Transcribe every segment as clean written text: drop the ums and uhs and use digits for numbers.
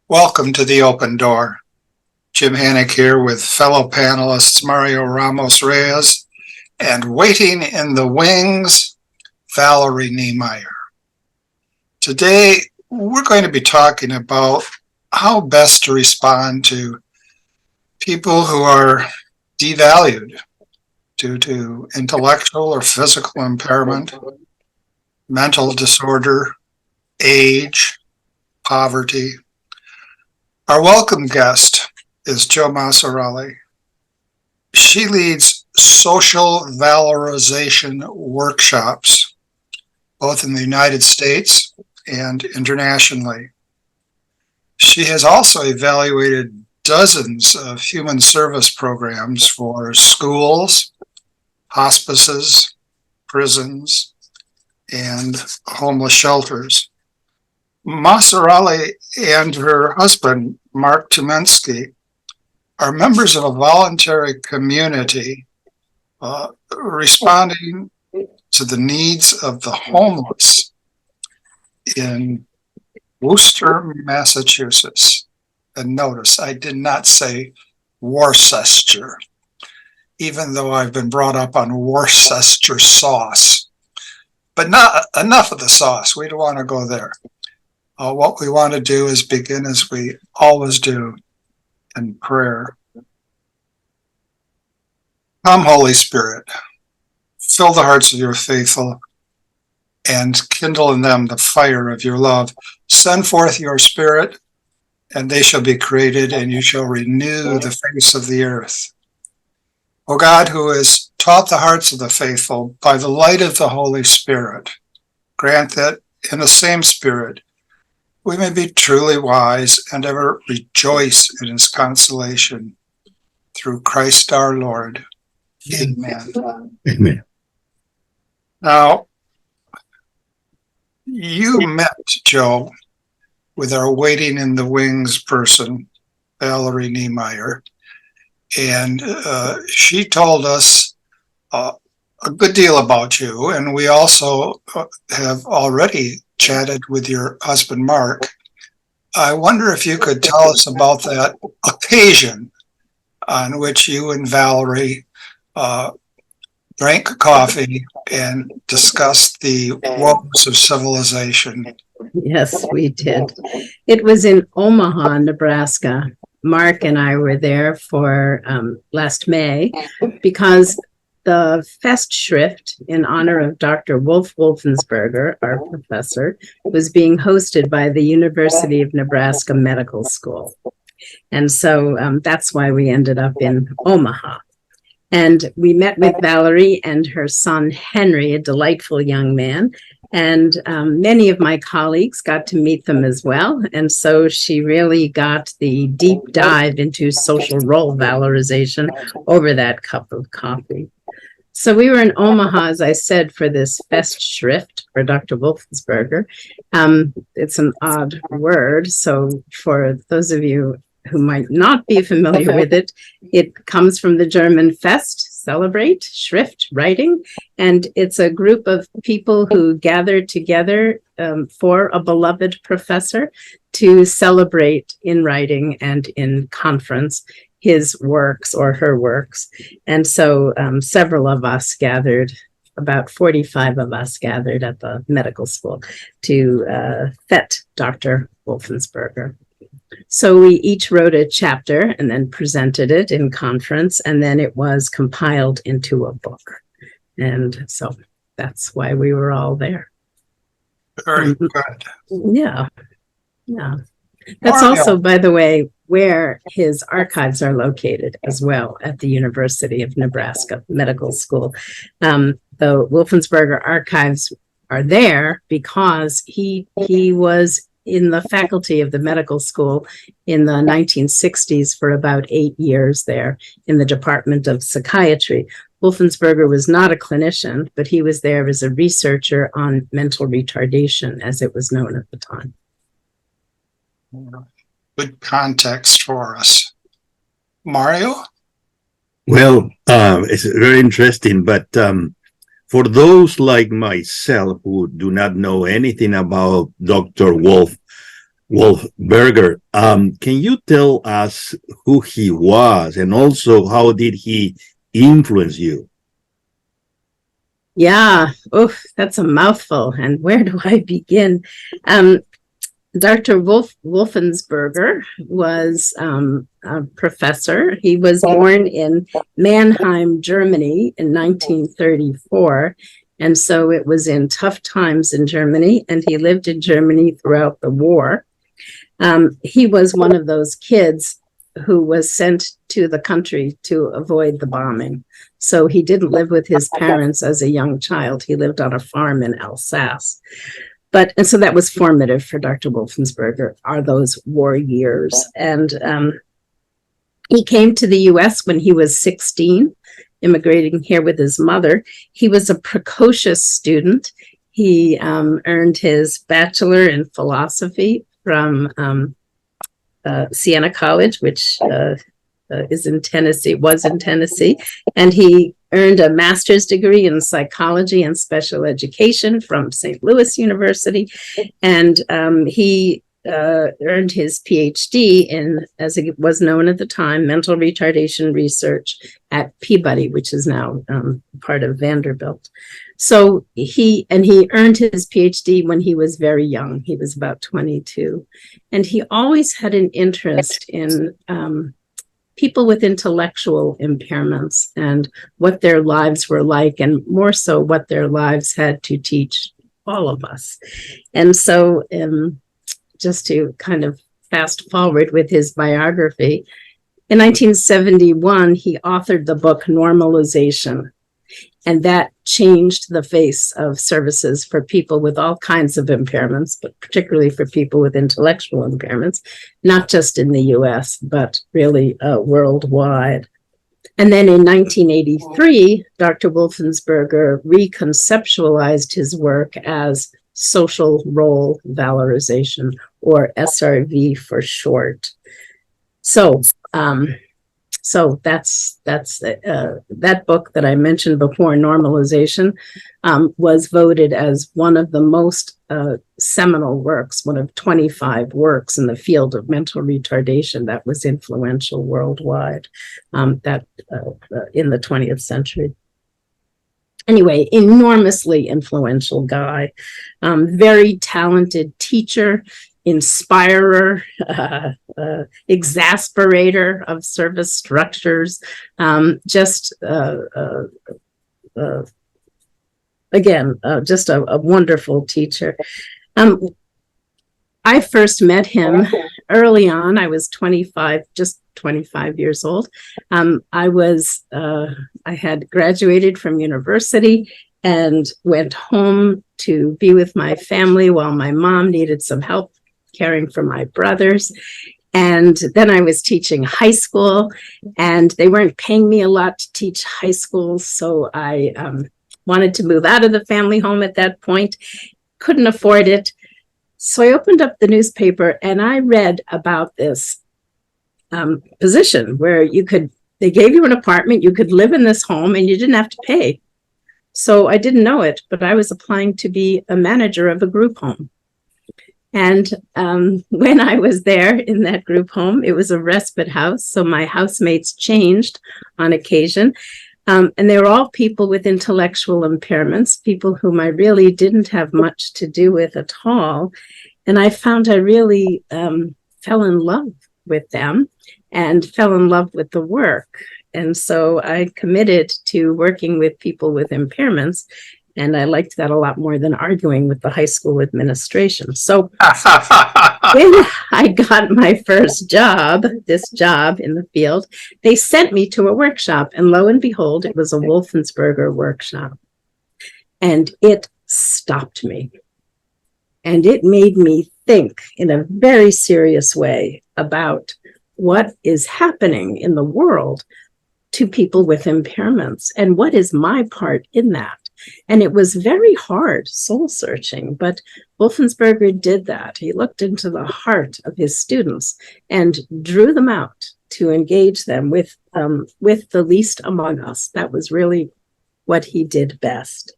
Welcome to the Open Door. Jim Hanink here with fellow panelists Mario Ramos-Reyes and waiting in the wings, Valerie Niemeyer. Today, we're going to be talking about how best to respond to people who are devalued due to intellectual or physical impairment, mental disorder, age, poverty. Our welcome guest is Jo Massarelli. She leads social valorization workshops, both in the United States and internationally. She has also evaluated dozens of human service programs for schools, hospices, prisons, and homeless shelters. Massarelli and her husband, Marc Tumeinski, are members of a voluntary community responding to the needs of the homeless in Worcester, Massachusetts. And notice, I did not say Worcester, even though I've been brought up on Worcester sauce. But not enough of the sauce. We don't want to go there. What we want to do is begin as we always do in prayer. Come, Holy Spirit, fill the hearts of your faithful and kindle in them the fire of your love. Send forth your Spirit, and they shall be created, and you shall renew the face of the earth. O God, who has taught the hearts of the faithful by the light of the Holy Spirit, grant that in the same Spirit we may be truly wise and ever rejoice in his consolation. Through Christ our Lord. Amen. Amen. Now, you met, Jo, with our waiting in the wings person, Valerie Niemeyer, and she told us a good deal about you, and we also have already chatted with your husband, Marc. I wonder if you could tell us about that occasion on which you and Valerie drank coffee and discussed the woes of civilization. Yes, we did. It was in Omaha, Nebraska. Marc and I were there for last May because the Festschrift in honor of Dr. Wolf Wolfensberger, our professor, was being hosted by the University of Nebraska Medical School. And so that's why we ended up in Omaha. And we met with Valerie and her son, Henry, a delightful young man. And many of my colleagues got to meet them as well. And so she really got the deep dive into social role valorization over that cup of coffee. So we were in Omaha, as I said, for this Festschrift for Dr. Wolfensberger. It's an odd word. So for those of you who might not be familiar with it, it comes from the German Fest, celebrate, Schrift, writing. And it's a group of people who gather together for a beloved professor to celebrate in writing and in conference his works or her works. And so several of us gathered, about 45 of us gathered at the medical school to fet Dr. Wolfensberger. So we each wrote a chapter and then presented it in conference, and then it was compiled into a book. And so that's why we were all there. Very good. Yeah. That's also, by the way, where his archives are located as well at the University of Nebraska Medical School. The Wolfensberger archives are there because he was in the faculty of the medical school in the 1960s for about 8 years there in the Department of Psychiatry. Wolfensberger was not a clinician, but he was there as a researcher on mental retardation, as it was known at the time. Good context for us. Mario? Well, it's very interesting, but for those like myself who do not know anything about Dr. Wolf, Wolfberger. Can you tell us who he was and also how did he influence you? Yeah, oof, that's a mouthful. And where do I begin? Dr. Wolfensberger was a professor. He was born in Mannheim, Germany in 1934. And so it was in tough times in Germany, and he lived in Germany throughout the war. He was one of those kids who was sent to the country to avoid the bombing. So he didn't live with his parents as a young child. He lived on a farm in Alsace. And so that was formative for Dr. Wolfensberger, are those war years. And he came to the US when he was 16, immigrating here with his mother. He was a precocious student. He earned his bachelor in philosophy from Siena College, which is in Tennessee, was in Tennessee, and he earned a master's degree in psychology and special education from St. Louis University, and he earned his PhD in, as it was known at the time, mental retardation research at Peabody, which is now part of Vanderbilt. So he earned his PhD when he was very young. He was about 22. And he always had an interest in people with intellectual impairments and what their lives were like, and more so what their lives had to teach all of us. And so just to kind of fast forward with his biography, in 1971, he authored the book Normalization. And that changed the face of services for people with all kinds of impairments, but particularly for people with intellectual impairments, not just in the US, but really worldwide. And then in 1983, Dr. Wolfensberger reconceptualized his work as Social Role Valorization, or SRV for short. So that's that book that I mentioned before, Normalization, was voted as one of the most seminal works, one of 25 works in the field of mental retardation that was influential worldwide in the 20th century. Anyway, enormously influential guy, very talented teacher, inspirer, exasperator of service structures, just a wonderful teacher. I first met him early on. I was 25, just 25 years old. I had graduated from university and went home to be with my family while my mom needed some help caring for my brothers. And then I was teaching high school, and they weren't paying me a lot to teach high school. So I wanted to move out of the family home at that point, couldn't afford it. So I opened up the newspaper and I read about this position where they gave you an apartment, you could live in this home and you didn't have to pay. So I didn't know it, but I was applying to be a manager of a group home. And when I was there in that group home, it was a respite house. So my housemates changed on occasion. And they were all people with intellectual impairments, people whom I really didn't have much to do with at all. And I found I really fell in love with them and fell in love with the work. And so I committed to working with people with impairments. And I liked that a lot more than arguing with the high school administration. So when I got my first job, this job in the field, they sent me to a workshop. And lo and behold, it was a Wolfensberger workshop. And it stopped me. And it made me think in a very serious way about what is happening in the world to people with impairments and what is my part in that. And it was very hard, soul searching, but Wolfensberger did that. He looked into the heart of his students and drew them out to engage them with the least among us. That was really what he did best.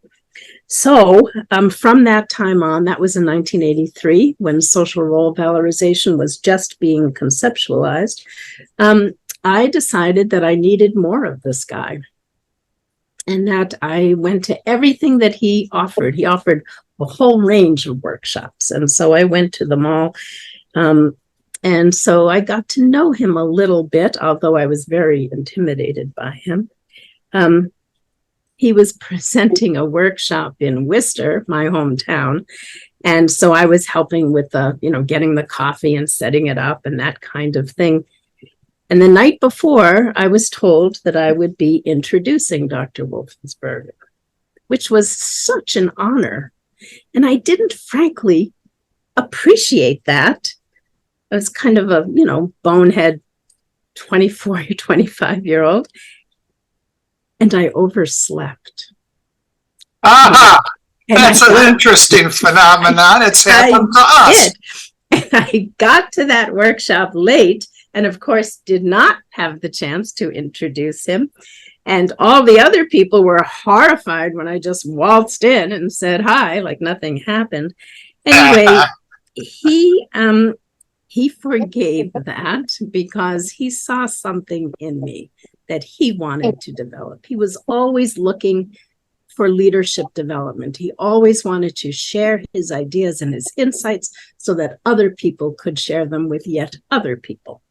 So from that time on, that was in 1983 when social role valorization was just being conceptualized. I decided that I needed more of this guy, and that I went to everything that he offered. He offered a whole range of workshops, and so I went to them all. And so I got to know him a little bit, although I was very intimidated by him. He was presenting a workshop in Worcester, my hometown. And so I was helping with the, getting the coffee and setting it up and that kind of thing. And the night before, I was told that I would be introducing Dr. Wolfensberger, which was such an honor. And I didn't frankly appreciate that. I was kind of a, bonehead 24 or 25-year-old. And I overslept. Aha! That's an interesting phenomenon. It's happened to us. And I got to that workshop late, and of course did not have the chance to introduce him. And all the other people were horrified when I just waltzed in and said hi, like nothing happened. Anyway, he forgave that because he saw something in me that he wanted to develop. He was always looking for leadership development. He always wanted to share his ideas and his insights so that other people could share them with yet other people.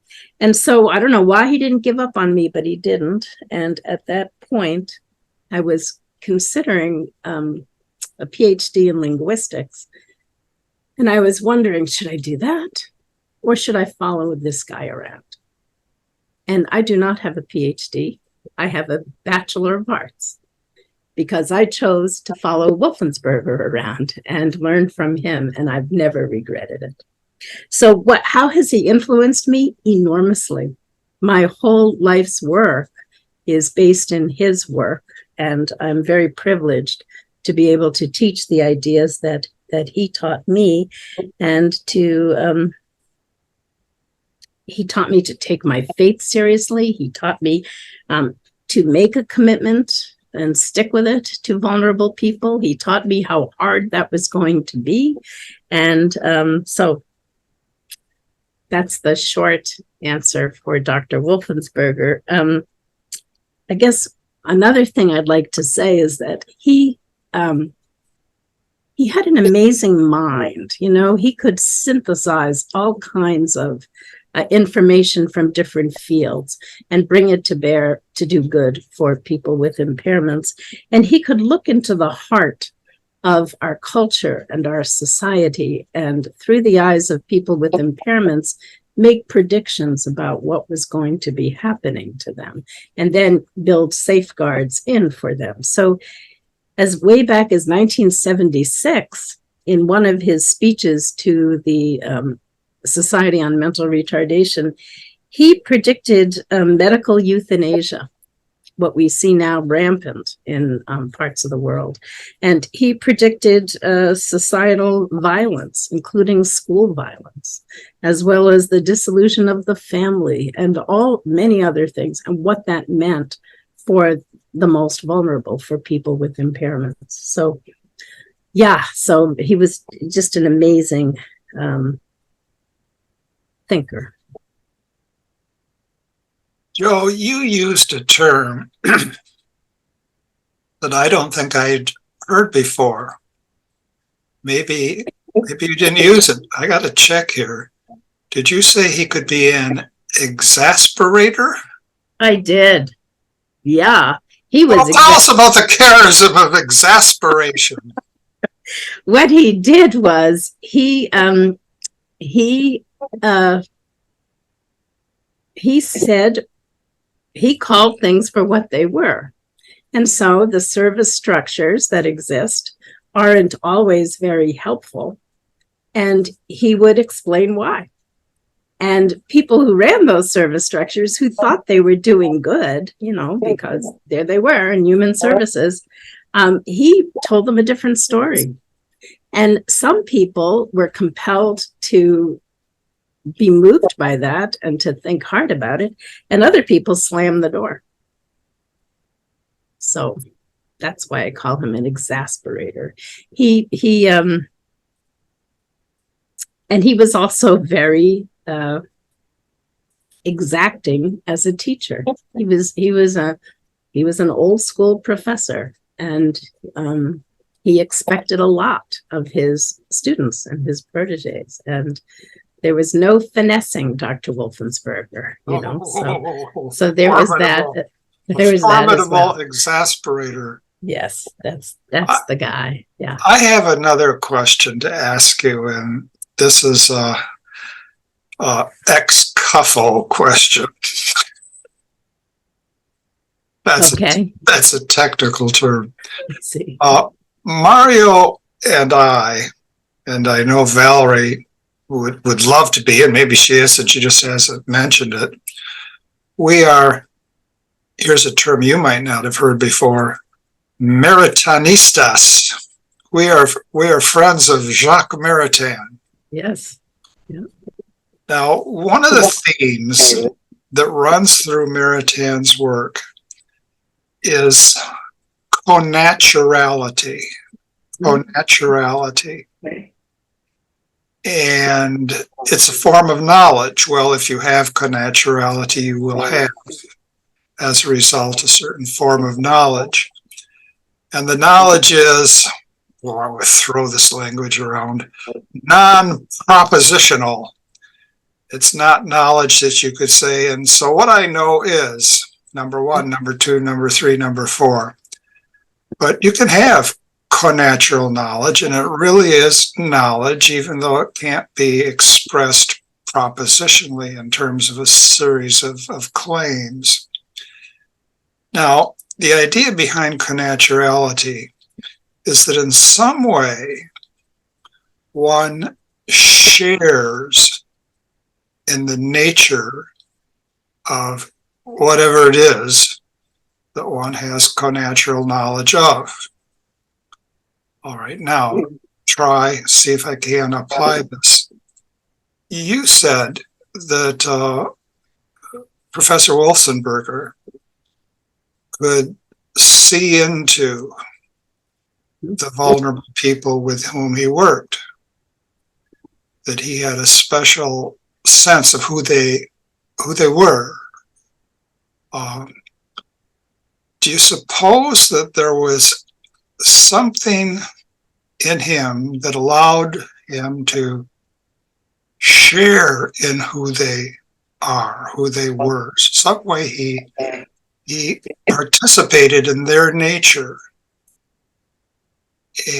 And so I don't know why he didn't give up on me, but he didn't. And at that point, I was considering a PhD in linguistics. And I was wondering, should I do that? Or should I follow this guy around? And I do not have a PhD. I have a Bachelor of Arts because I chose to follow Wolfensberger around and learn from him, and I've never regretted it. So how has he influenced me? Enormously. My whole life's work is based in his work, and I'm very privileged to be able to teach the ideas that he taught me, and he taught me to take my faith seriously. He taught me to make a commitment and stick with it to vulnerable people. He taught me how hard that was going to be. And so that's the short answer for Dr. Wolfensberger. I guess another thing I'd like to say is that he had an amazing mind. He could synthesize all kinds of information from different fields and bring it to bear to do good for people with impairments. And he could look into the heart of our culture and our society, and through the eyes of people with impairments, make predictions about what was going to be happening to them, and then build safeguards in for them. So as way back as 1976, in one of his speeches to the Society on Mental Retardation, he predicted medical euthanasia, what we see now rampant in parts of the world. And he predicted societal violence, including school violence, as well as the dissolution of the family and many other things, and what that meant for the most vulnerable, for people with impairments. So, so he was just an amazing thinker. Jo, you used a term that I don't think I'd heard before. Maybe you didn't use it. I got to check here. Did you say he could be an exasperator? I did. Yeah. He was. Well, tell us about the charism of exasperation. What he did was he said, he called things for what they were. And so the service structures that exist aren't always very helpful. And he would explain why. And people who ran those service structures, who thought they were doing good, because there they were in human services, he told them a different story. And some people were compelled to be moved by that and to think hard about it, and other people slammed the door. So That's why I call him an exasperator. He and he was also very exacting as a teacher. He was an old school professor, and he expected a lot of his students and his proteges, and there was no finessing Dr. Wolfensberger, so there was that. There was that as well. Exasperator. Yes, that's the guy. Yeah. I have another question to ask you, and this is a ex cuffo question. That's a technical term. Let's see. Mario and I know Valerie would love to be, and maybe she is, and she just hasn't mentioned it. We are, here's a term you might not have heard before, Maritanistas. We are friends of Jacques Maritain. Yes. Yeah. Now, one of the themes that runs through Maritain's work is connaturality. Connaturality. And it's a form of knowledge. Well, if you have connaturality, you will have, as a result, a certain form of knowledge. And the knowledge is, well, I would throw this language around, non-propositional. It's not knowledge that you could say, and so what I know is number one, number two, number three, number four. But you can have connatural knowledge, and it really is knowledge, even though it can't be expressed propositionally in terms of a series of claims. Now, the idea behind connaturality is that in some way one shares in the nature of whatever it is that one has connatural knowledge of. All right, now see if I can apply this. You said that Professor Wolfenberger could see into the vulnerable people with whom he worked, that he had a special sense of who they were. Do you suppose that there was something in him that allowed him to share in who they are, who they were? Some way he participated in their nature.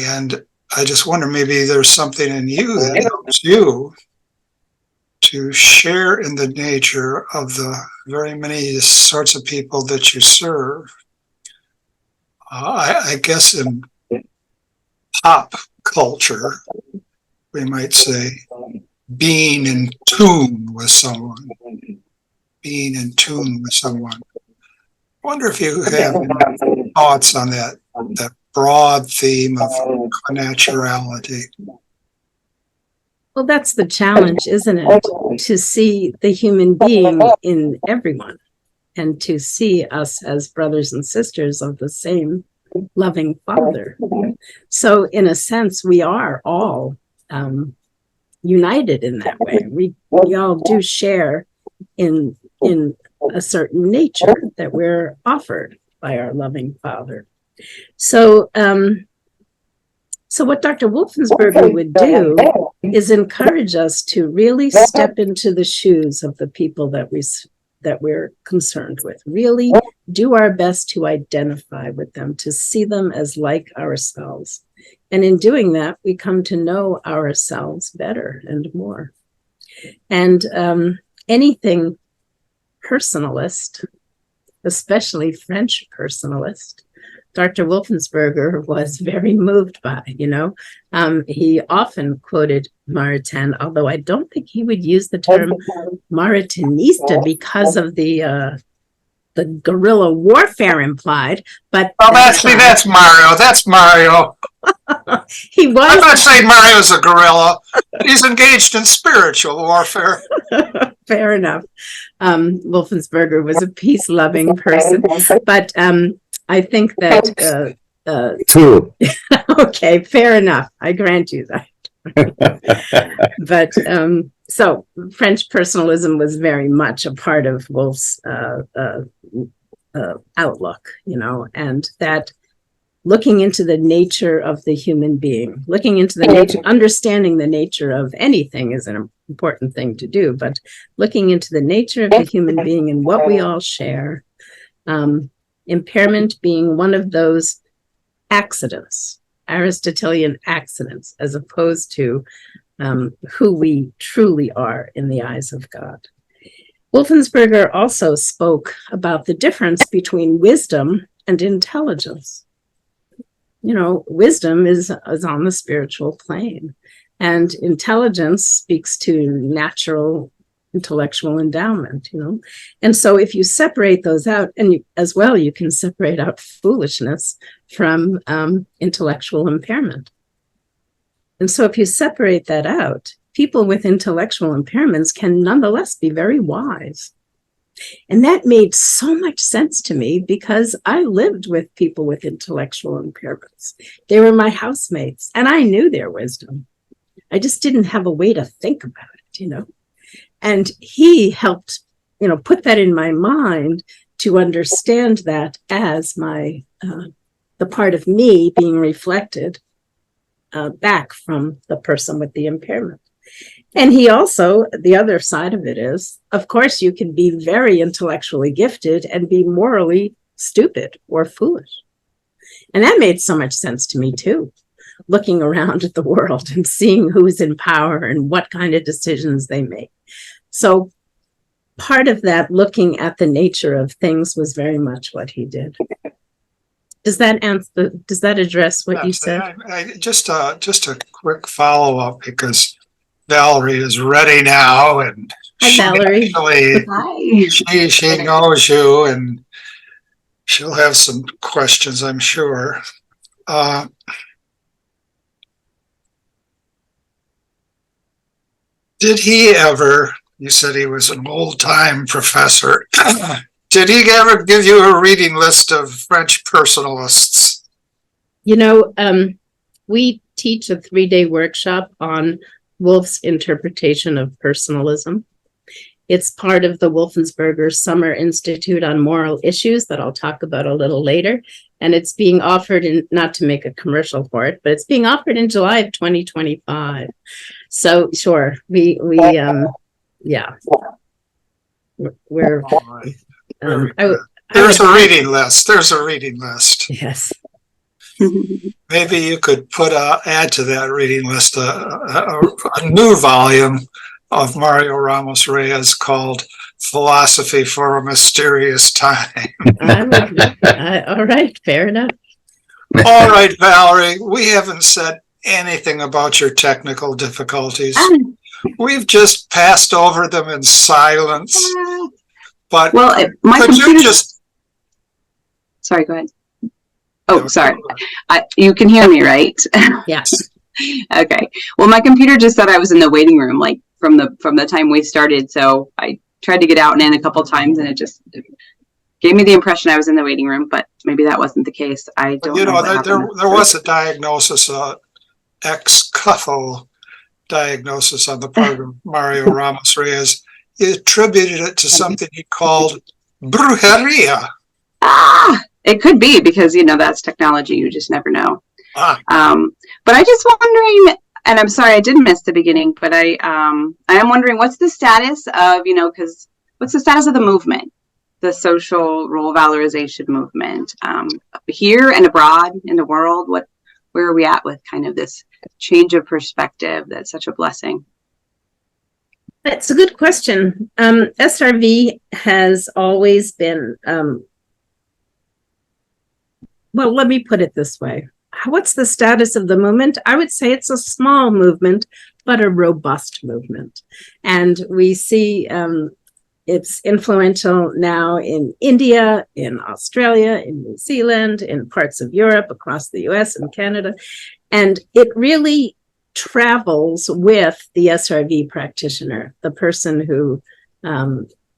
And I just wonder, maybe there's something in you that helps you to share in the nature of the very many sorts of people that you serve. I guess in pop culture, we might say being in tune with someone. Being in tune with someone. I wonder if you have any thoughts on that broad theme of connaturality. Well, that's the challenge, isn't it? To see the human being in everyone, and to see us as brothers and sisters of the same loving Father. So in a sense, we are all united in that way. We all do share in a certain nature that we're offered by our loving Father. So what Dr. Wolfensberger would do is encourage us to really step into the shoes of the people that we're concerned with, really do our best to identify with them, to see them as like ourselves. And in doing that, we come to know ourselves better and more. And anything personalist, especially French personalist, Dr. Wolfensberger was very moved by, he often quoted Maritain, although I don't think he would use the term Maritinista because of the guerrilla warfare implied. But that's Mario. That's Mario. He was. I'm not saying Mario's a guerrilla. He's engaged in spiritual warfare. Fair enough. Wolfensberger was a peace-loving person, but I think that True. Okay, fair enough. I grant you that. But so French personalism was very much a part of Woolf's outlook, and that looking into the nature of the human being, looking into the nature, understanding the nature of anything is an important thing to do, but looking into the nature of the human being and what we all share, impairment being one of those accidents, Aristotelian accidents, as opposed to who we truly are in the eyes of God. Wolfensberger also spoke about the difference between wisdom and intelligence. Wisdom is on the spiritual plane, and intelligence speaks to natural intellectual endowment, And so if you separate those out, and as well, you can separate out foolishness from intellectual impairment. And so if you separate that out, people with intellectual impairments can nonetheless be very wise. And that made so much sense to me because I lived with people with intellectual impairments. They were my housemates, and I knew their wisdom. I just didn't have a way to think about it, And he helped, put that in my mind to understand that as the part of me being reflected back from the person with the impairment. And he also, the other side of it is, of course, you can be very intellectually gifted and be morally stupid or foolish. And that made so much sense to me, too, looking around at the world and seeing who's in power and what kind of decisions they make. So part of that looking at the nature of things was very much what he did. Does that address what you said? Just a quick follow-up, because Valerie is ready now, and hi, Valerie. She knows you, and she'll have some questions, I'm sure. Did he ever? You said he was an old-time professor. Did he ever give you a reading list of French personalists? We teach a 3-day workshop on Woolf's interpretation of personalism. It's part of the Wolfensberger Summer Institute on Moral Issues that I'll talk about a little later. And it's being offered not to make a commercial for it, but it's being offered in July of 2025. So sure, we're there's a reading list. There's a reading list. Yes. Maybe you could add to that reading list a new volume of Mario Ramos-Reyes called Philosophy for a Mysterious Time. All right, fair enough. All right, Valerie, we haven't said anything about your technical difficulties. We've just passed over them in silence. But Sorry, go ahead. Oh, sorry. You can hear me, right? Yes. Okay. Well, my computer just said I was in the waiting room, like from the time we started. So I tried to get out and in a couple of times, and it just gave me the impression I was in the waiting room. But maybe that wasn't the case. I don't know. There was a diagnosis, ex cuffo diagnosis on the part of Mario Ramos-Reyes. He attributed it to something he called brujeria. It could be, because that's technology. You just never know. But I just wondering, and I'm sorry I did miss the beginning, but I am wondering what's the status of what's the status of the movement, the social role valorization movement, here and abroad in the world. Where are we at with kind of this change of perspective that's such a blessing? That's a good question. SRV has always been, well, let me put it this way. What's the status of the movement? I would say it's a small movement, but a robust movement. And we see it's influential now in India, in Australia, in New Zealand, in parts of Europe, across the US and Canada. And it really travels with the SRV practitioner, the person who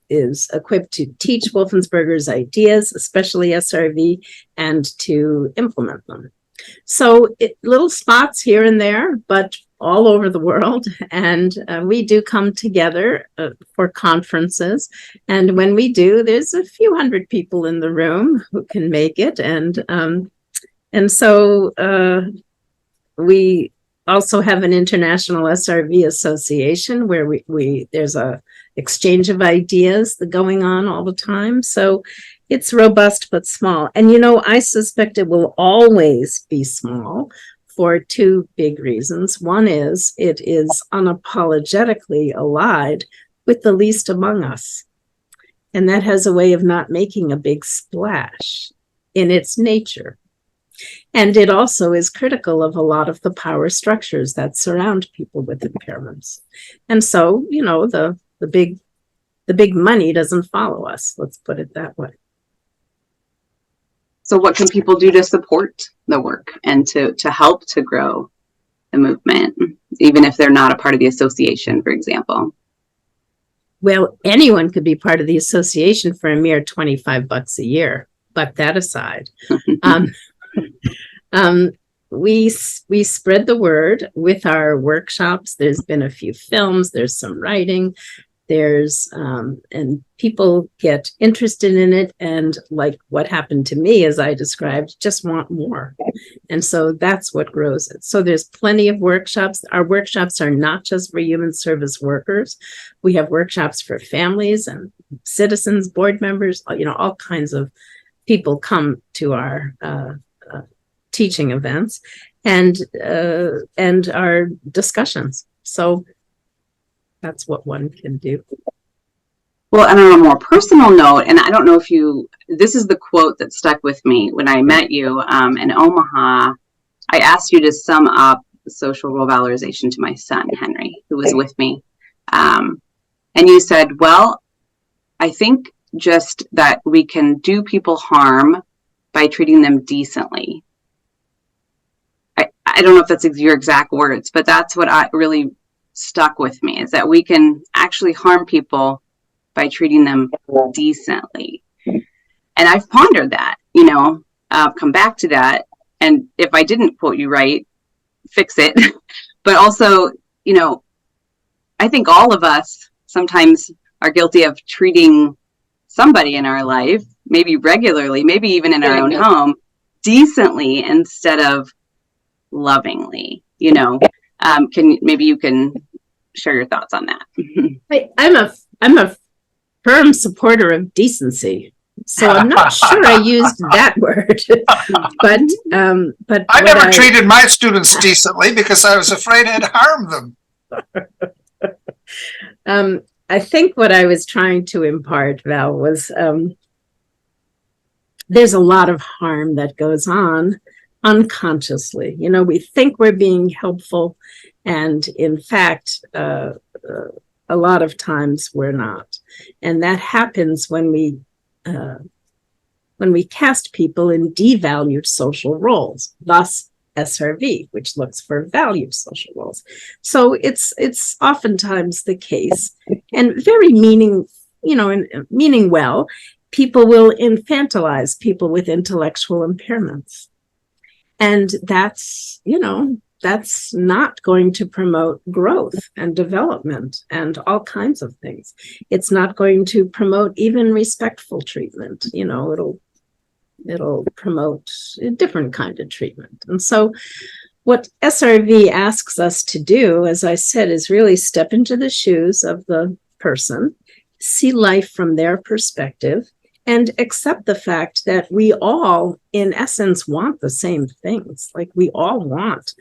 is equipped to teach Wolfensberger's ideas, especially SRV, and to implement them. So little spots here and there, but all over the world. And we do come together for conferences. And when we do, there's a few hundred people in the room who can make it. And so we also have an international SRV association where there's a exchange of ideas going on all the time. So it's robust but small. And I suspect it will always be small for two big reasons. One is it is unapologetically allied with the least among us. And that has a way of not making a big splash in its nature. And it also is critical of a lot of the power structures that surround people with impairments. And so, the big money doesn't follow us. Let's put it that way. So what can people do to support the work and to help to grow the movement, even if they're not a part of the association, for example? Well, anyone could be part of the association for a mere $25 a year. But that aside, we spread the word with our workshops. There's been a few films, there's some writing, and people get interested in it. And like what happened to me, as I described, just want more. And so that's what grows it. So there's plenty of workshops. Our workshops are not just for human service workers. We have workshops for families and citizens, board members, all kinds of people come to our teaching events and our discussions. So that's what one can do. Well, and on a more personal note, and I don't know if this is the quote that stuck with me when I met you in Omaha. I asked you to sum up social role valorization to my son, Henry, who was with me. And you said, well, I think just that we can do people harm by treating them decently. I don't know if that's your exact words, but that's what really stuck with me, is that we can actually harm people by treating them decently. And I've pondered that, come back to that. And if I didn't quote you right, fix it. But also, I think all of us sometimes are guilty of treating somebody in our life, maybe regularly, maybe even in our own home, decently instead of lovingly. Maybe you can share your thoughts on that. I'm a firm supporter of decency, so I'm not sure I used that word. but I never treated my students decently because I was afraid I'd harm them. I think what I was trying to impart, Val, was there's a lot of harm that goes on unconsciously. We think we're being helpful, and in fact, a lot of times we're not. And that happens when we cast people in devalued social roles, thus SRV, which looks for valued social roles. So it's oftentimes the case, and very meaning well, people will infantilize people with intellectual impairments. And that's not going to promote growth and development and all kinds of things. It's not going to promote even respectful treatment. It'll promote a different kind of treatment. And so what SRV asks us to do, as I said, is really step into the shoes of the person, see life from their perspective, and accept the fact that we all, in essence, want the same things. Like we all want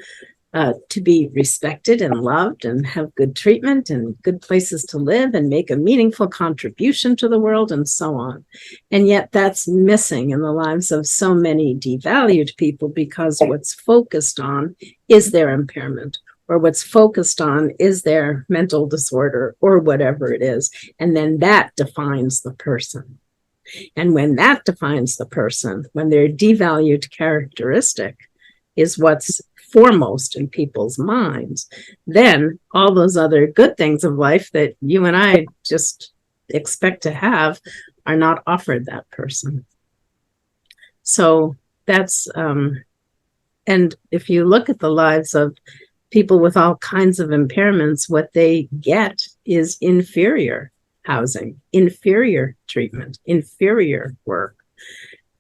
to be respected and loved and have good treatment and good places to live and make a meaningful contribution to the world and so on. And yet that's missing in the lives of so many devalued people, because what's focused on is their impairment, or what's focused on is their mental disorder or whatever it is. And then that defines the person. And when that defines the person, when their devalued characteristic is what's foremost in people's minds, then all those other good things of life that you and I just expect to have are not offered that person. So that's, and if you look at the lives of people with all kinds of impairments, what they get is inferior housing, inferior treatment, inferior work.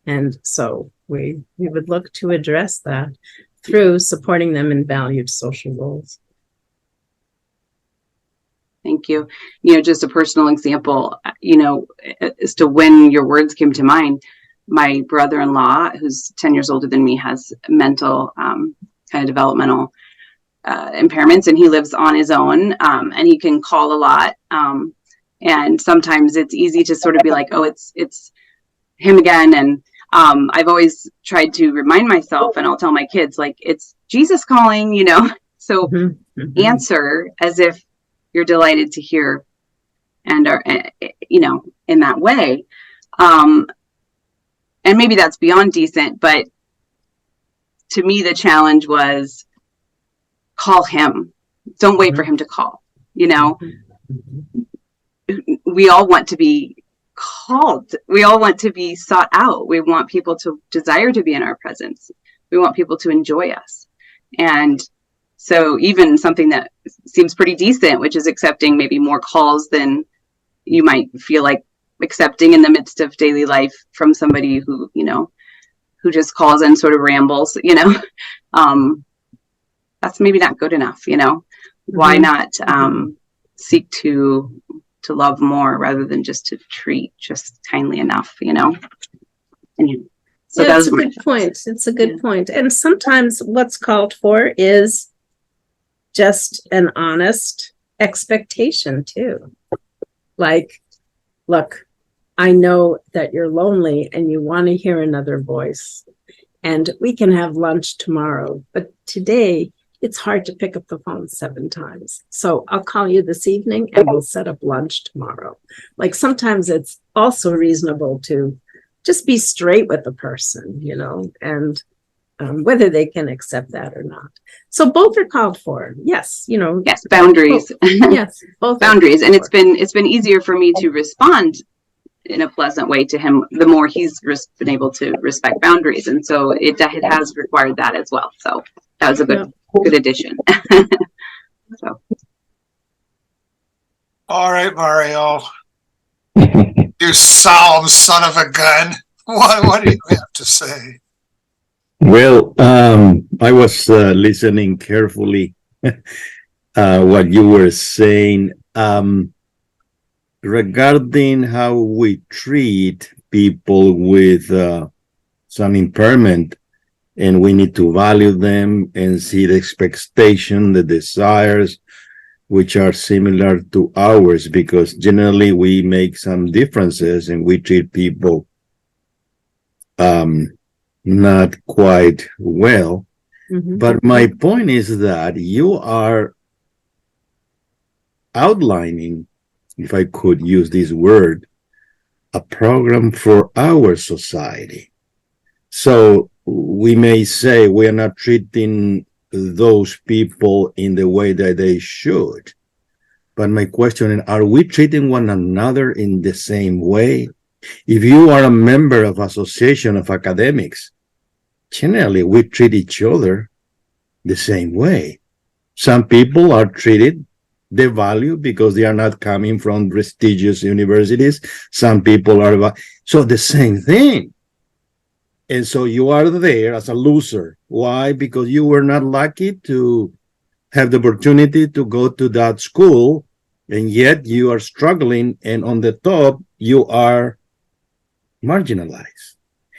And so we would look to address that through supporting them in valued social roles. Thank you. Just a personal example, as to when your words came to mind, my brother-in-law, who's 10 years older than me, has mental kind of developmental impairments, and he lives on his own, and he can call a lot. And sometimes it's easy to sort of be like, oh, it's him again. And I've always tried to remind myself, and I'll tell my kids, like, it's Jesus calling, so answer as if you're delighted to hear and are, in that way. And maybe that's beyond decent, but to me, the challenge was call him. Don't wait for him to call. We all want to be called. We all want to be sought out. We want people to desire to be in our presence. We want people to enjoy us. And so even something that seems pretty decent, which is accepting maybe more calls than you might feel like accepting in the midst of daily life from somebody who, who just calls and sort of rambles, that's maybe not good enough, Why not seek to love more rather than just to treat just kindly enough, And so yeah, that's a good point. It's a good point. And sometimes what's called for is just an honest expectation too. Like, look, I know that you're lonely and you want to hear another voice, and we can have lunch tomorrow, but today it's hard to pick up the phone 7 times. So I'll call you this evening and we'll set up lunch tomorrow. Like, sometimes it's also reasonable to just be straight with the person, and whether they can accept that or not. So both are called for. Yes, yes, boundaries. Yes, both boundaries. And it's been easier for me to respond in a pleasant way to him the more he's been able to respect boundaries. And so it has required that as well. So that was a good addition. So. All right, Mario. You solemn son of a gun. What do you have to say? Well, I was listening carefully what you were saying regarding how we treat people with some impairment, and we need to value them and see the expectation, the desires, which are similar to ours, because generally we make some differences and we treat people not quite well. But my point is that you are outlining, if I could use this word, a program for our society. So we may say we are not treating those people in the way that they should. But my question is, are we treating one another in the same way? If you are a member of association of academics, generally we treat each other the same way. Some people are treated devalued because they are not coming from prestigious universities. Some people are, so the same thing. And so you are there as a loser. Why? Because you were not lucky to have the opportunity to go to that school, and yet you are struggling, and on the top, you are marginalized.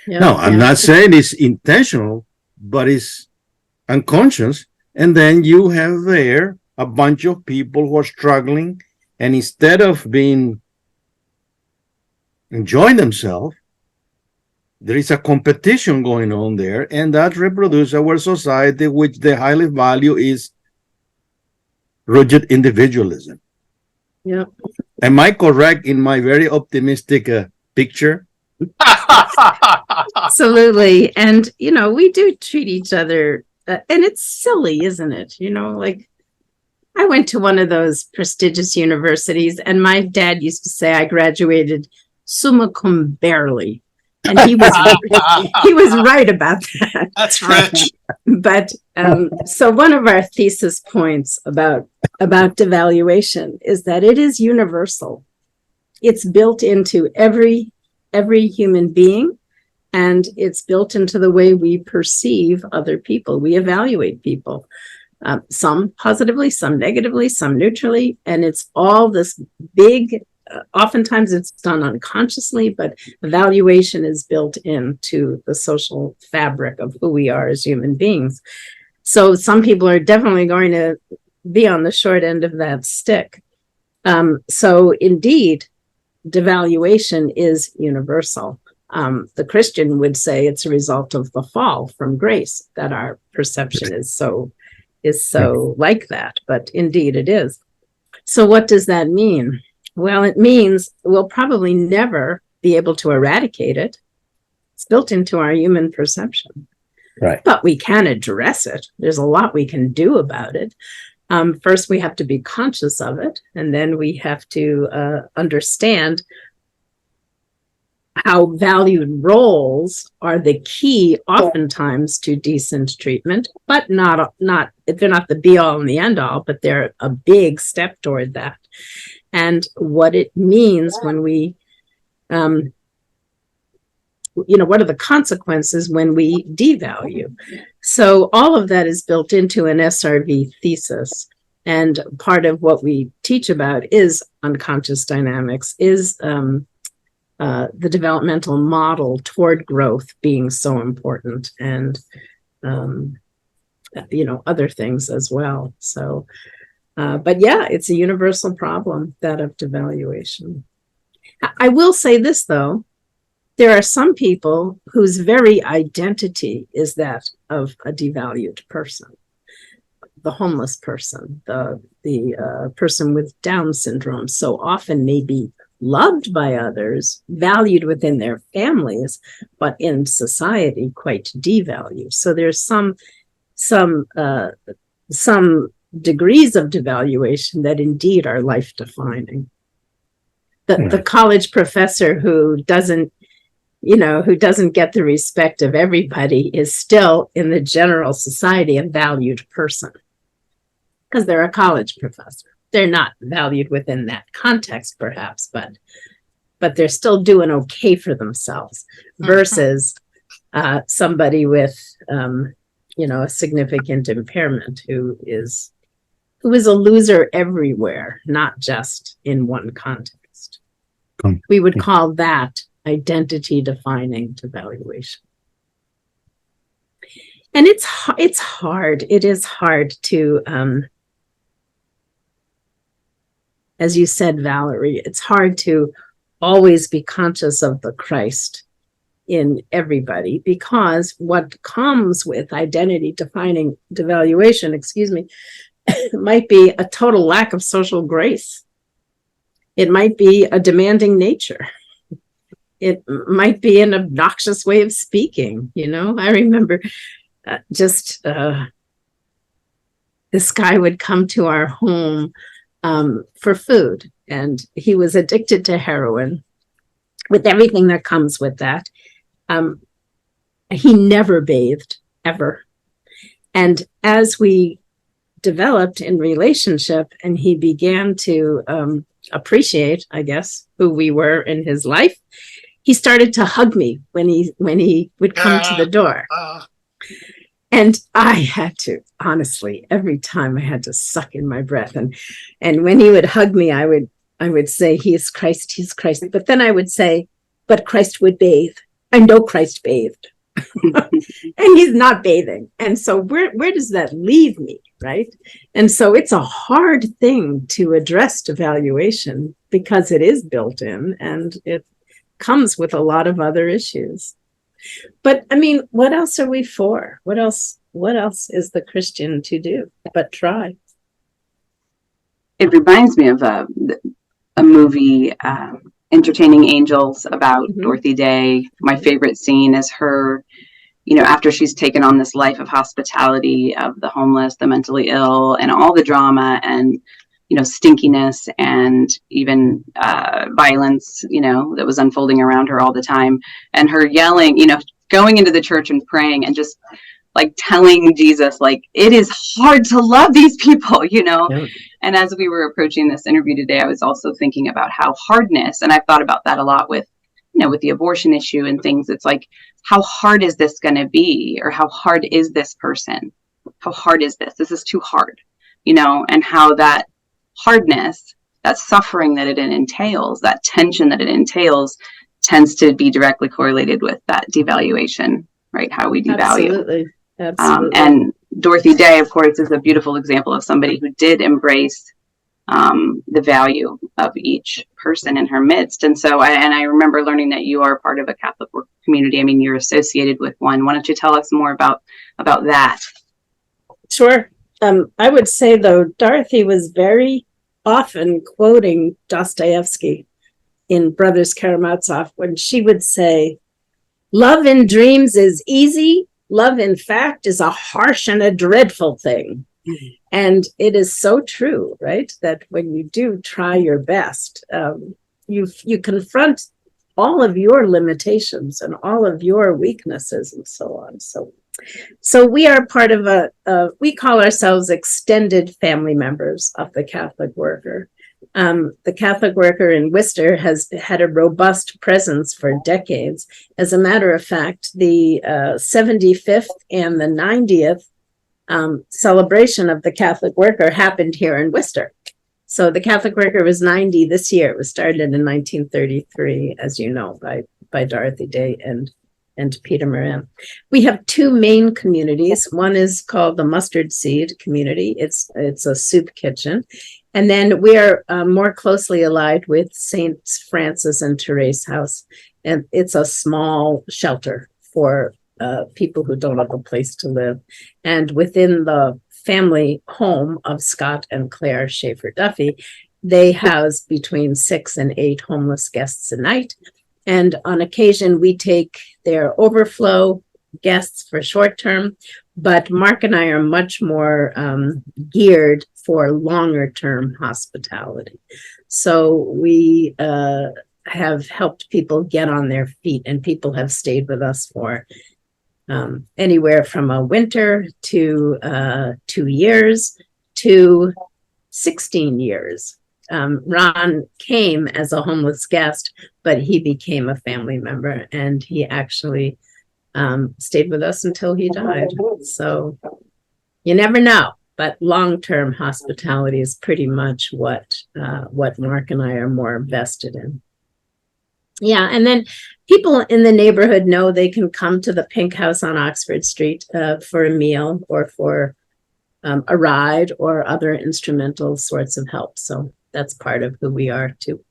Now, I'm not saying it's intentional, but it's unconscious. And then you have there a bunch of people who are struggling, and instead of enjoying themselves, there is a competition going on there, and that reproduces our society, which the highly value is rigid individualism. Yeah. Am I correct in my very optimistic picture? Absolutely. And, we do treat each other, and it's silly, isn't it? Like, I went to one of those prestigious universities, and my dad used to say I graduated summa cum barely. And he was right about that. That's rich. But so one of our thesis points about devaluation is that it is universal. It's built into every human being, and it's built into the way we perceive other people. We evaluate people, some positively, some negatively, some neutrally, and it's all this big. Oftentimes it's done unconsciously, but evaluation is built into the social fabric of who we are as human beings. So some people are definitely going to be on the short end of that stick. So indeed, devaluation is universal. The Christian would say it's a result of the fall from grace that our perception is so like that, but indeed it is. So what does that mean? Well, it means we'll probably never be able to eradicate it. It's built into our human perception. Right. But we can address it. There's a lot we can do about it. First, we have to be conscious of it, and then we have to understand how valued roles are the key, oftentimes, to decent treatment, but not they're not the be all and the end all, but they're a big step toward that. And what it means when we, what are the consequences when we devalue? So all of that is built into an SRV thesis. And part of what we teach about is unconscious dynamics, is the developmental model toward growth being so important, and, other things as well. So, but yeah, it's a universal problem, that of devaluation. I will say this, though. There are some people whose very identity is that of a devalued person. The homeless person, the person with Down syndrome, so often may be loved by others, valued within their families, but in society quite devalued. So there's some degrees of devaluation that indeed are life-defining. The college professor who doesn't get the respect of everybody is still, in the general society, a valued person, because they're a college professor. They're not valued within that context, perhaps, but they're still doing okay for themselves, versus somebody with a significant impairment who is a loser everywhere, not just in one context. We would call that identity defining devaluation. And it's hard. It is hard to, as you said, Valerie, it's hard to always be conscious of the Christ in everybody, because what comes with identity defining devaluation, might be a total lack of social grace. It might be a demanding nature. It might be an obnoxious way of speaking. I remember this guy would come to our home for food, and he was addicted to heroin, with everything that comes with that. He never bathed, ever. And as we developed in relationship, and he began to appreciate, I guess, who we were in his life, he started to hug me when he would come to the door. And I had to, honestly, every time I had to suck in my breath. And when he would hug me, I would say, he is Christ, he's Christ. But then I would say, but Christ would bathe. I know Christ bathed. And he's not bathing. And so where does that leave me, right? And so it's a hard thing to address devaluation, because it is built in and it comes with a lot of other issues. But I mean, what else are we for? What else is the Christian to do but try? It reminds me of a movie, Entertaining Angels, about Dorothy Day. My favorite scene is her after she's taken on this life of hospitality of the homeless, the mentally ill, and all the drama and, stinkiness and even violence, that was unfolding around her all the time. And her yelling, going into the church and praying and just like telling Jesus, like, it is hard to love these people, Yeah. And as we were approaching this interview today, I was also thinking about how hardness, and I've thought about that a lot with, with the abortion issue and things. It's like, how hard is this going to be? Or how hard is this person? How hard is this? This is too hard, and how that hardness, that suffering that it entails, that tension that it entails, tends to be directly correlated with that devaluation, right? How we devalue. Absolutely. And Dorothy Day, of course, is a beautiful example of somebody who did embrace the value of each person in her midst. And so, I remember learning that you are part of a Catholic work community. I mean, you're associated with one. Why don't you tell us more about that? Sure. I would say, though, Dorothy was very often quoting Dostoevsky in Brothers Karamazov when she would say, "Love in dreams is easy. Love, in fact, is a harsh and a dreadful thing." Mm-hmm. And it is so true, right? That when you do try your best, you confront all of your limitations and all of your weaknesses and so on. So we are part of we call ourselves extended family members of the Catholic Worker. The Catholic Worker in Worcester has had a robust presence for decades. As a matter of fact, the 75th and the 90th celebration of the Catholic Worker happened here in Worcester. So the Catholic Worker was 90 this year. It was started in 1933, as you know, by Dorothy Day and Peter Moran. We have two main communities. One is called the Mustard Seed Community. It's a soup kitchen. And then we are more closely allied with St. Francis and Therese House. And it's a small shelter for people who don't have a place to live. And within the family home of Scott and Claire Schaefer Duffy, they house between 6 and 8 homeless guests a night. And on occasion, we take their overflow guests for short term, but Mark and I are much more geared for longer term hospitality. So we have helped people get on their feet, and people have stayed with us for anywhere from a winter to 2 years to 16 years. Ron came as a homeless guest, but he became a family member, and he actually stayed with us until he died. So you never know, but long-term hospitality is pretty much what Mark and I are more vested in. Yeah, and then people in the neighborhood know they can come to the Pink House on Oxford Street for a meal or for a ride or other instrumental sorts of help. So that's part of who we are too.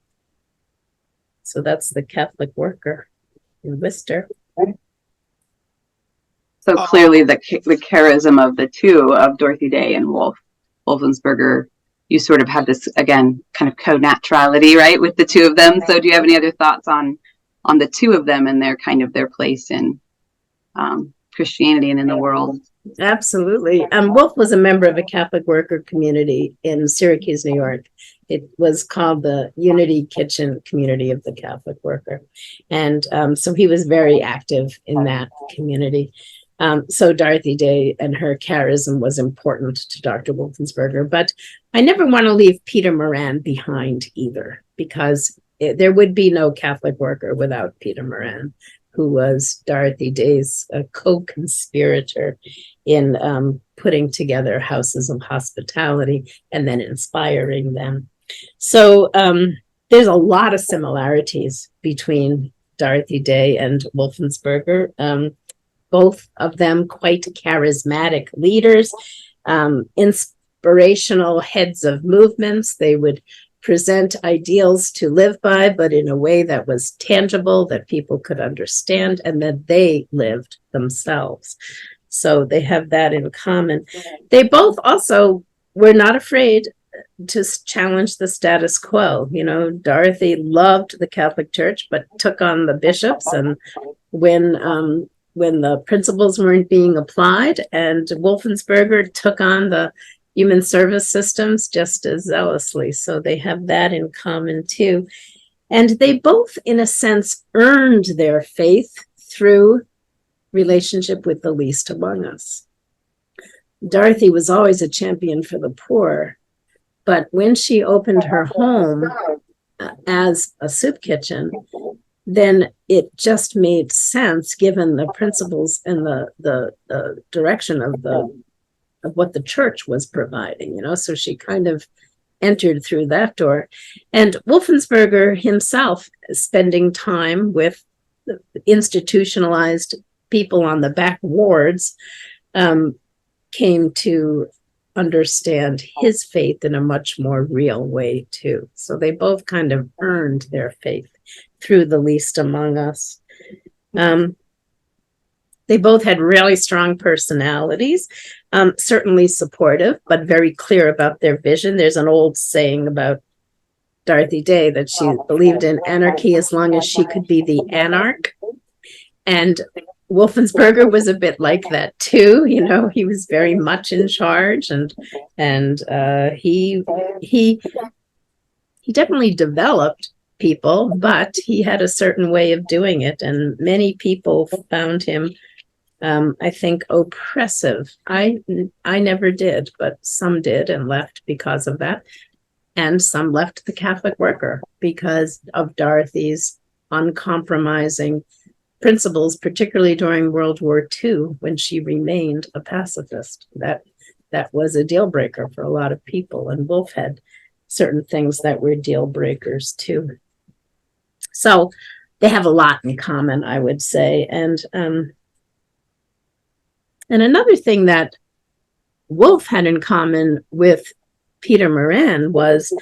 So that's the Catholic Worker in Worcester. So clearly the charism of the two, of Dorothy Day and Wolfensberger, you sort of have this, again, kind of co-naturality, right, with the two of them. So do you have any other thoughts on the two of them and their place in Christianity and in the world? Absolutely. Wolf was a member of a Catholic Worker community in Syracuse, New York. It was called the Unity Kitchen Community of the Catholic Worker. And so he was very active in that community. So Dorothy Day and her charism was important to Dr. Wolfensberger. But I never want to leave Peter Moran behind either, because there would be no Catholic Worker without Peter Moran, who was Dorothy Day's co-conspirator in putting together houses of hospitality and then inspiring them. So there's a lot of similarities between Dorothy Day and Wolfensberger. Both of them quite charismatic leaders, inspirational heads of movements. They would present ideals to live by, but in a way that was tangible, that people could understand, and that they lived themselves. So they have that in common. They both also were not afraid to challenge the status quo. You know, Dorothy loved the Catholic Church, but took on the bishops. And when when the principles weren't being applied, and Wolfensberger took on the human service systems just as zealously. So they have that in common too. And they both, in a sense, earned their faith through relationship with the least among us. Dorothy was always a champion for the poor, but when she opened her home as a soup kitchen, then it just made sense given the principles and the direction of what the church was providing, you know. So she kind of entered through that door. And Wolfensberger himself, spending time with the institutionalized people on the back wards, came to understand his faith in a much more real way too. So they both kind of earned their faith through the least among us. They both had really strong personalities, certainly supportive, but very clear about their vision. There's an old saying about Dorothy Day that she believed in anarchy as long as she could be the anarch. And Wolfensberger was a bit like that too. You know, he was very much in charge, and he definitely developed people, but he had a certain way of doing it, and many people found him, I think, oppressive. I never did, but some did and left because of that, and some left the Catholic worker because of Dorothy's uncompromising principles, particularly during World War II, when she remained a pacifist. That was a deal breaker for a lot of people, and Wolf had certain things that were deal breakers too. So they have a lot in common, I would say. And another thing that Wolf had in common with Peter Moran was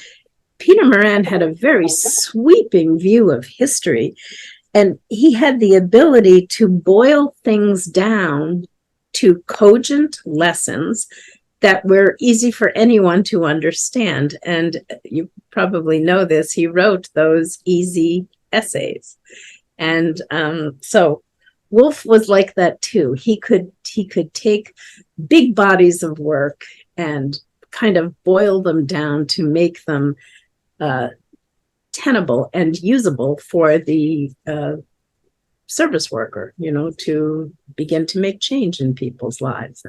Peter Moran had a very sweeping view of history, and he had the ability to boil things down to cogent lessons that were easy for anyone to understand. And you probably know this, he wrote those easy essays. And so Wolf was like that too. He could take big bodies of work and kind of boil them down to make them tenable and usable for the service worker, you know, to begin to make change in people's lives.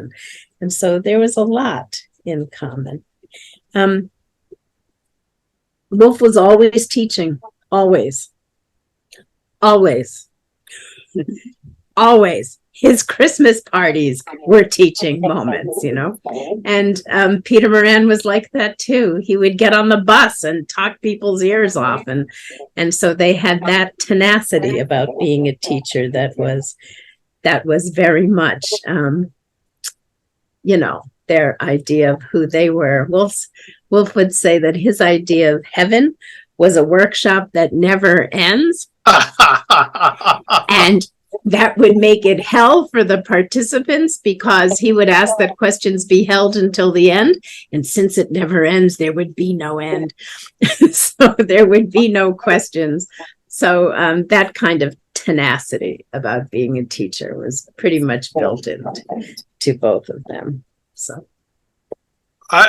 And so there was a lot in common. Wolf was always teaching, always. His Christmas parties were teaching moments, you know. And Peter Moran was like that too. He would get on the bus and talk people's ears off, and so they had that tenacity about being a teacher that was very much, you know, their idea of who they were. Wolf would say that his idea of heaven was a workshop that never ends, and that would make it hell for the participants, because he would ask that questions be held until the end. And since it never ends, there would be no end. So there would be no questions. So that kind of tenacity about being a teacher was pretty much built into both of them. So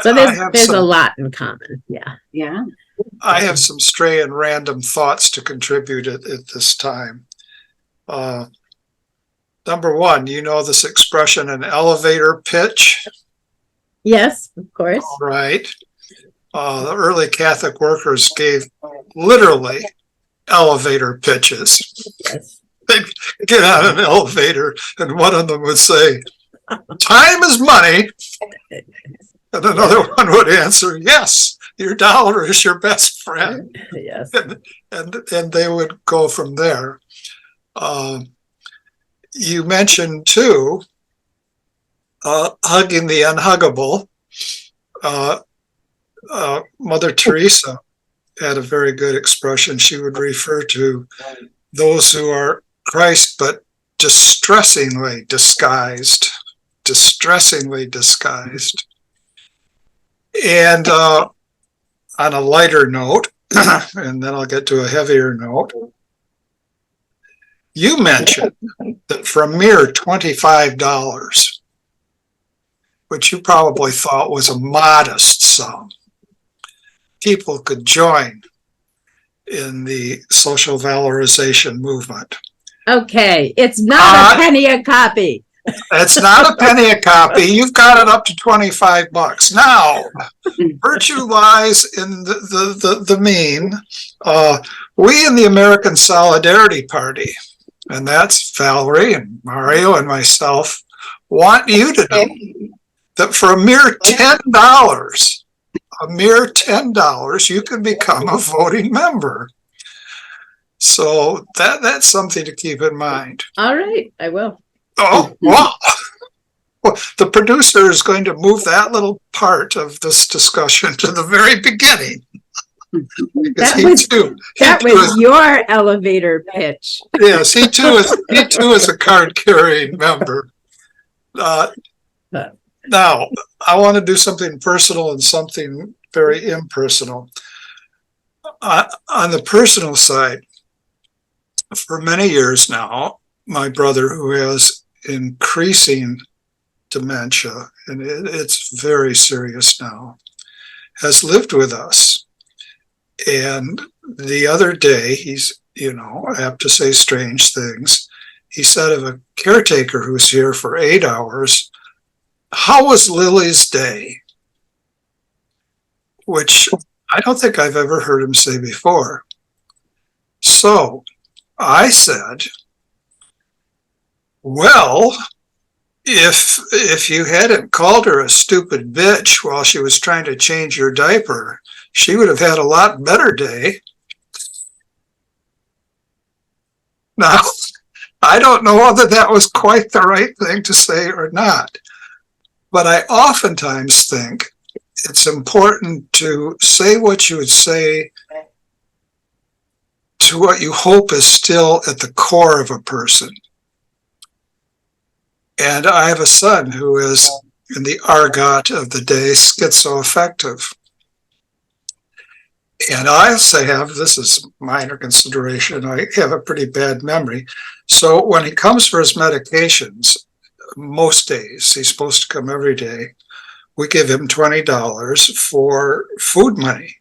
there's a lot in common. Yeah. Yeah. I have some stray and random thoughts to contribute at this time. Number one, you know this expression, an elevator pitch? Yes, of course. All right. The early Catholic workers gave literally elevator pitches. Yes. They'd get on an elevator and one of them would say, "Time is money." And another one would answer, "Yes, your dollar is your best friend." Yes. And they would go from there. You mentioned too, hugging the unhuggable. Mother Teresa had a very good expression. She would refer to those who are Christ, but distressingly disguised. And on a lighter note, and then I'll get to a heavier note, You mentioned that for a mere $25, which you probably thought was a modest sum, people could join in the social valorization movement. Okay, it's not a penny a copy. It's not a penny a copy. You've got it up to $25. Now, virtue lies in the mean. We in the American Solidarity Party, and that's Valerie and Mario and myself, want you to know that for a mere $10, you can become a voting member. So that's something to keep in mind. All right, I will. Oh, wow. Well, the producer is going to move that little part of this discussion to the very beginning. That was your elevator pitch. Yes, he too is a card-carrying member. Now, I want to do something personal and something very impersonal. On the personal side, for many years now, my brother, who has increasing dementia, and it's very serious now, has lived with us. And the other day, he's, I have to say strange things. He said of a caretaker who's here for 8 hours, "How was Lily's day?" Which I don't think I've ever heard him say before. So I said, well, if you hadn't called her a stupid bitch while she was trying to change your diaper, she would have had a lot better day. Now, I don't know whether that was quite the right thing to say or not, but I oftentimes think it's important to say what you would say to what you hope is still at the core of a person. And I have a son who is, in the argot of the day, schizoaffective. And I also have, this is minor consideration, I have a pretty bad memory. So when he comes for his medications, most days, he's supposed to come every day, we give him $20 for food money.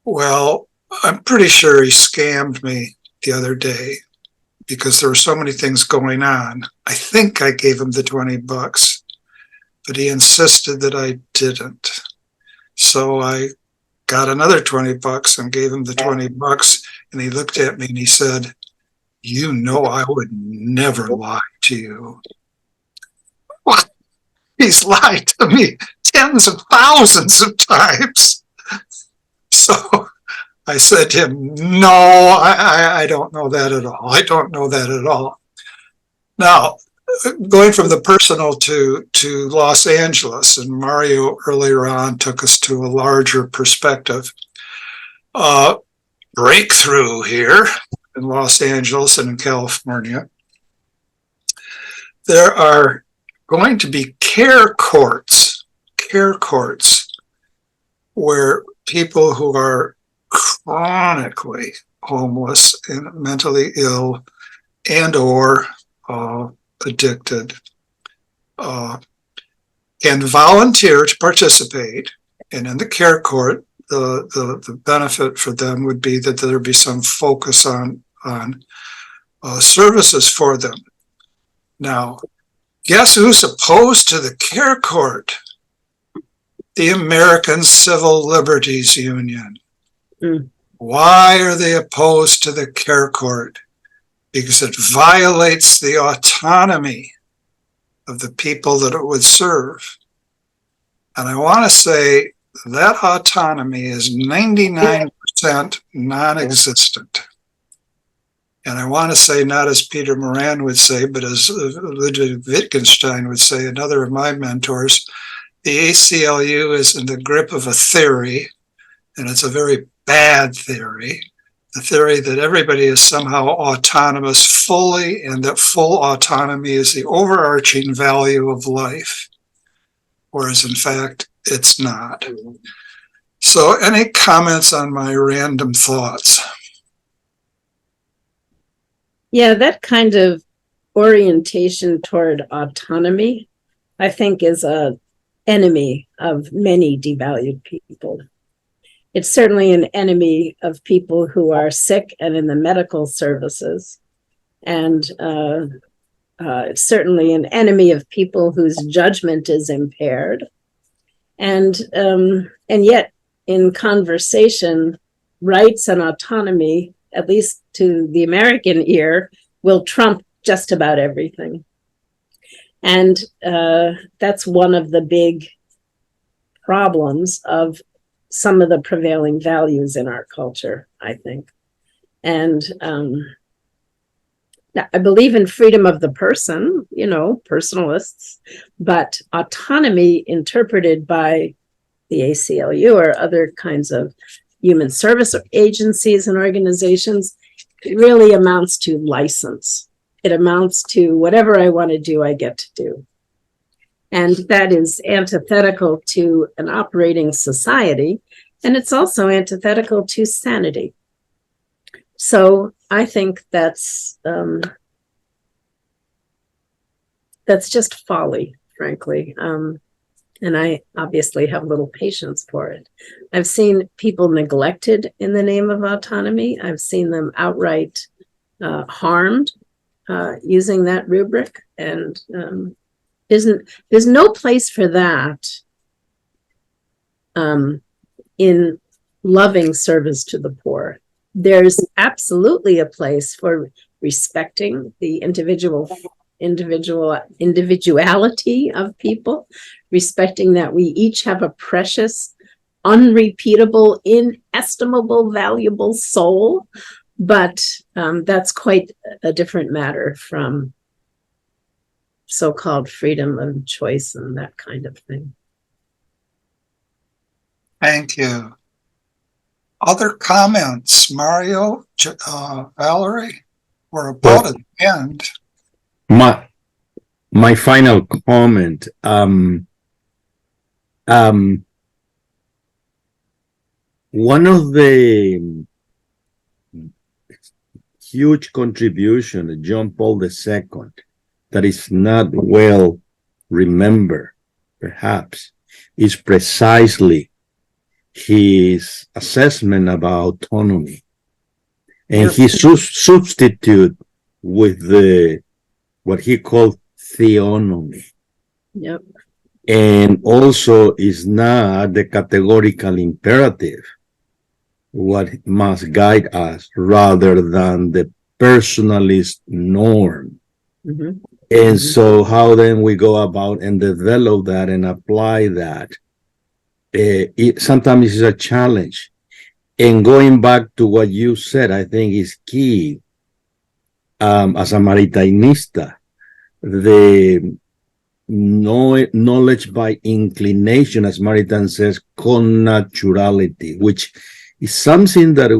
Well, I'm pretty sure he scammed me the other day because there were so many things going on. I think I gave him the $20, but he insisted that I didn't. So I got another $20 and gave him the $20, and he looked at me and he said, I would never lie to you. What? He's lied to me tens of thousands of times. So I said to him, no, I don't know that at all. I don't know that at all. Now, going from the personal to Los Angeles, and Mario earlier on took us to a larger perspective. Breakthrough here in Los Angeles and in California. There are going to be care courts where people who are chronically homeless and mentally ill and or addicted can volunteer to participate, and in the care court the benefit for them would be that there be some focus on services for them. Now, guess who's opposed to the care court? The American Civil Liberties Union. Why are they opposed to the care court? Because it violates the autonomy of the people that it would serve. And I want to say that autonomy is 99% non-existent. And I want to say, not as Peter Moran would say, but as Ludwig Wittgenstein would say, another of my mentors, the ACLU is in the grip of a theory, and it's a very bad theory, the theory that everybody is somehow autonomous fully, and that full autonomy is the overarching value of life, whereas in fact, it's not. So any comments on my random thoughts? Yeah, that kind of orientation toward autonomy, I think, is a enemy of many devalued people. It's certainly an enemy of people who are sick and in the medical services. And it's certainly an enemy of people whose judgment is impaired. And yet, in conversation, rights and autonomy, at least to the American ear, will trump just about everything. And that's one of the big problems of some of the prevailing values in our culture, I think. And I believe in freedom of the person, personalists, but autonomy interpreted by the ACLU or other kinds of human service agencies and organizations really amounts to license. It amounts to whatever I want to do, I get to do. And that is antithetical to an operating society. And it's also antithetical to sanity. So I think that's just folly, frankly. And I obviously have little patience for it. I've seen people neglected in the name of autonomy. I've seen them outright harmed using that rubric. And there's no place for that in loving service to the poor. There's absolutely a place for respecting the individuality of people, respecting that we each have a precious, unrepeatable, inestimable, valuable soul. But that's quite a different matter from so-called freedom of choice and that kind of thing. Thank you. Other comments, Mario, Valerie? We're about at the end. My final comment. One of the huge contribution of John Paul II that is not well remembered, perhaps, is precisely his assessment about autonomy. And he substitute with what he called theonomy. Yep. And also is not the categorical imperative what must guide us rather than the personalist norm. Mm-hmm. And so how then we go about and develop that and apply that, sometimes it's a challenge. And going back to what you said, I think is key. As a Maritanista, the knowledge by inclination, as Maritain says, connaturality, which is something that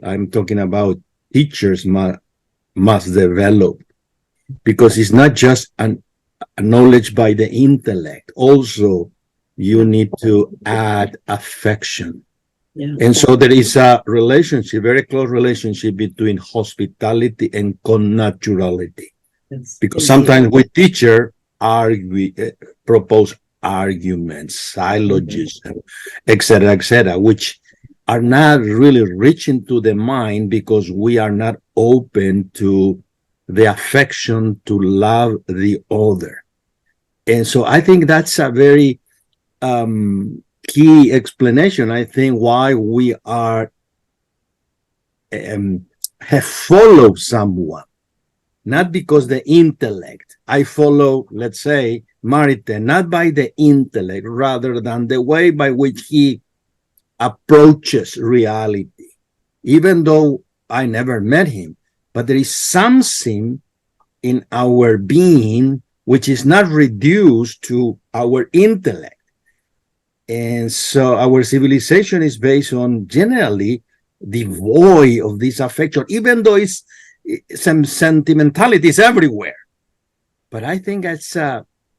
I'm talking about teachers must develop, because it's not just a knowledge by the intellect. Also, you need to add affection. Yeah. And so there is a relationship, very close relationship between hospitality and connaturality. Yes, because indeed. sometimes we teacher propose arguments, syllogism, etc., which are not really reaching to the mind because we are not open to the affection to love the other. And so I think that's a very key explanation, I think, why we are have followed someone, not because the intellect. I follow, let's say, Maritain, not by the intellect, rather than the way by which he approaches reality, even though I never met him. But there is something in our being which is not reduced to our intellect. And so our civilization is based on generally devoid of this affection, even though it's some sentimentalities everywhere. But I think that's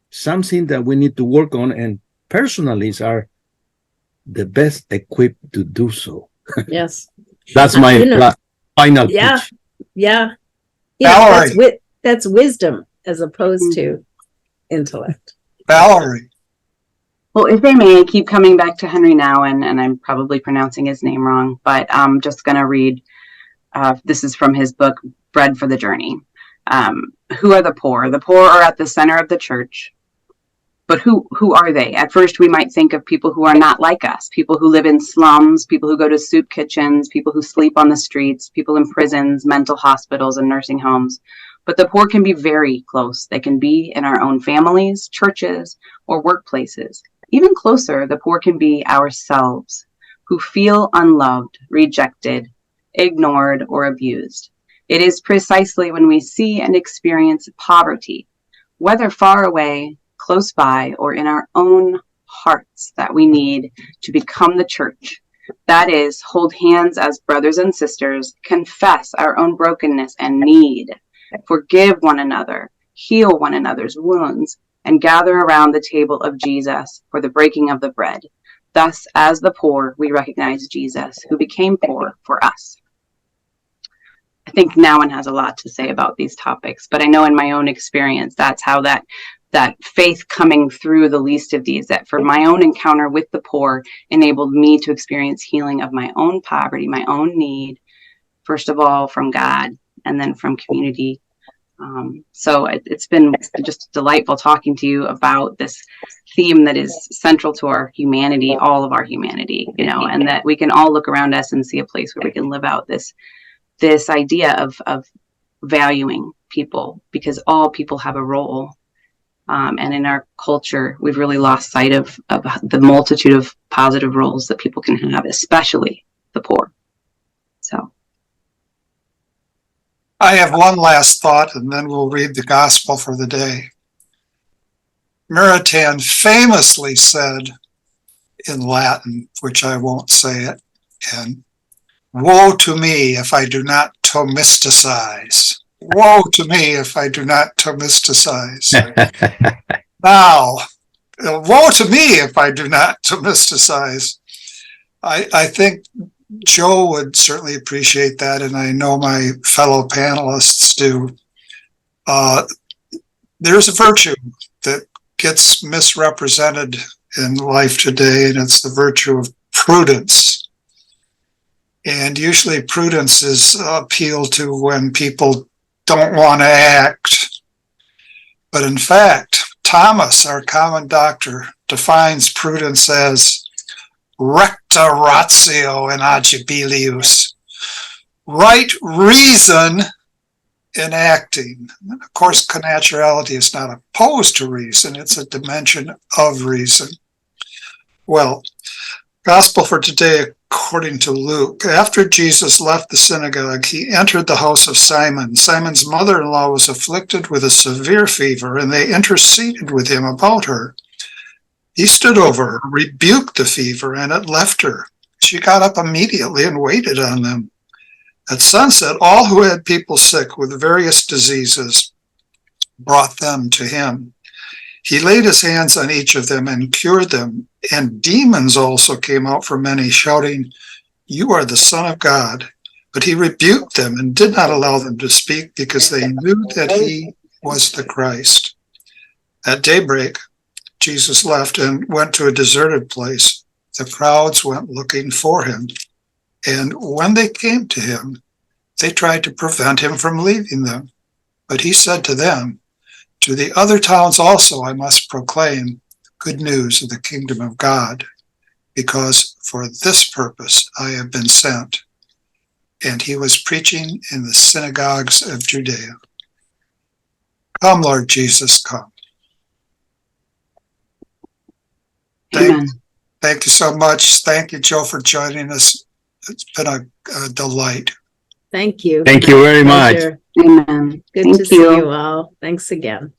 something that we need to work on, and personalists are the best equipped to do so. Yes. That's my final pitch. Yeah. You know, Valerie. that's wisdom as opposed to intellect. Valerie. Well, if I may, I keep coming back to Henry Nouwen, and I'm probably pronouncing his name wrong, but I'm just going to read. This is from his book, Bread for the Journey. Who are the poor? The poor are at the center of the church. But who are they? At first, we might think of people who are not like us, people who live in slums, people who go to soup kitchens, people who sleep on the streets, people in prisons, mental hospitals, and nursing homes. But the poor can be very close. They can be in our own families, churches, or workplaces. Even closer, the poor can be ourselves, who feel unloved, rejected, ignored, or abused. It is precisely when we see and experience poverty, whether far away, close by, or in our own hearts, that we need to become the church. That is, hold hands as brothers and sisters, confess our own brokenness and need, forgive one another, heal one another's wounds, and gather around the table of Jesus for the breaking of the bread. Thus, as the poor, we recognize Jesus, who became poor for us. I think Nouwen has a lot to say about these topics, but I know in my own experience, that's how that faith coming through the least of these, that for my own encounter with the poor enabled me to experience healing of my own poverty, my own need, first of all from God, and then from community. So it's been just delightful talking to you about this theme that is central to our humanity, all of our humanity, you know, and that we can all look around us and see a place where we can live out this idea of valuing people, because all people have a role. And in our culture, we've really lost sight of the multitude of positive roles that people can have, especially the poor. So I have one last thought, and then we'll read the gospel for the day. Meritan famously said in Latin, which I won't say it, and woe to me if I do not Thomisticize. Woe to me if I do not Thomisticize. Now, woe to me if I do not Thomisticize. I think Jo would certainly appreciate that, and I know my fellow panelists do. There's a virtue that gets misrepresented in life today, and it's the virtue of prudence. And usually prudence is appealed to when people don't want to act. But in fact, Thomas, our common doctor, defines prudence as recta ratio in agibilius, right reason in acting. And of course, connaturality is not opposed to reason, it's a dimension of reason. Well, gospel for today, according to Luke. After Jesus left the synagogue, he entered the house of Simon. Simon's mother-in-law was afflicted with a severe fever, and they interceded with him about her. He stood over her, rebuked the fever, and it left her. She got up immediately and waited on them. At sunset, all who had people sick with various diseases brought them to him. He laid his hands on each of them and cured them, and demons also came out from many, shouting, "You are the Son of God." But he rebuked them and did not allow them to speak, because they knew that he was the Christ. At daybreak, Jesus left and went to a deserted place. The crowds went looking for him, and when they came to him, they tried to prevent him from leaving them. But he said to them, "To the other towns also I must proclaim good news of the kingdom of God, because for this purpose I have been sent." And he was preaching in the synagogues of Judea. Come, Lord Jesus, come. Thank you so much. Thank you, Jo, for joining us. It's been a delight. Thank you. Thank you very much. Pleasure. amen. Good Thank to you. see you all. Thanks again.